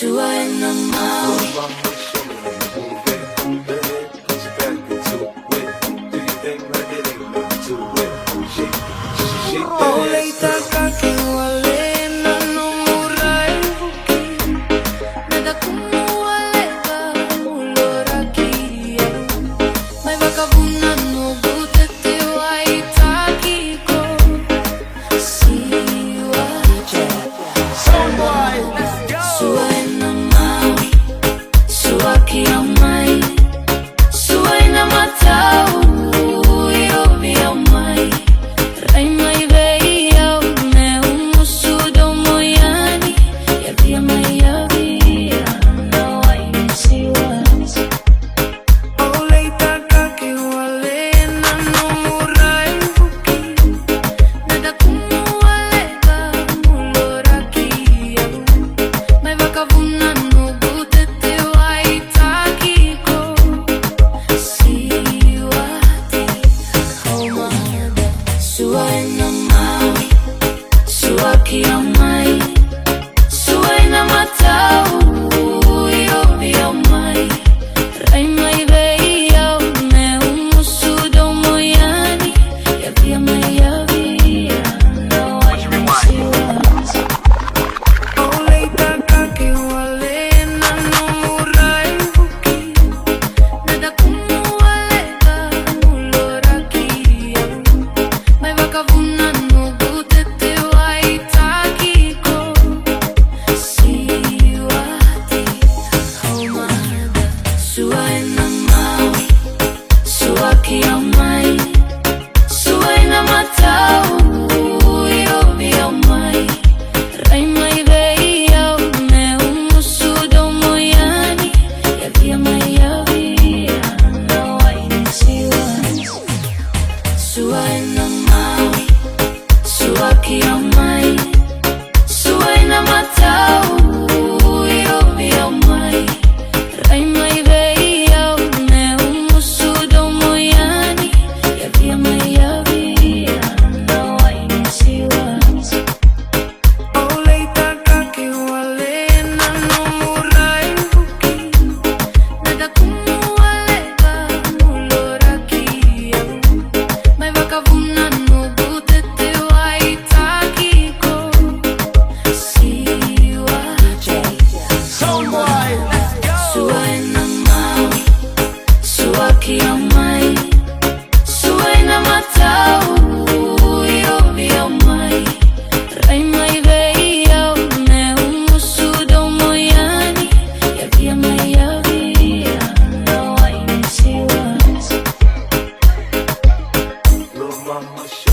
Sua ena mau. Uleitaka kiwalena no murai buki nada kumuwalega ulorakia mai vakavuna no butete waitakiko siwaje Soundboy, let's go. Sua ena mau, sua kiamai, sua ena matau yo viamai rai mai Sua ena mau, sua kiamai, sua ena matau yo viamai rai mai veia me umusudo moyani ya via mai ya via no I Uleitaka kiwalena no murai buki nada kumuwalega ulorakia mai vakavuna no butete waitakiko siwati haumada sua ena mau, sua kiamai, sua ena matau yo viamai rai mai veia me umusudo moyani ya via mai ya via no ainisiwani Sua ena mau, sua kiamai, sua ena matau yo viamai rai mai veia me umusudo moyani ya via mai ya via no ainisiwani Uleitaka kiwalena no murai buki nada kumuwalega ulorakia mai vakavuna no butete waitakiko siwaje Soundboy, let's go. Sua ena mau, sua kiamai, sua ena matau yo viamai rai mai veia me umusudo moyani ya via mai ya via no ainisiwani Little mama show.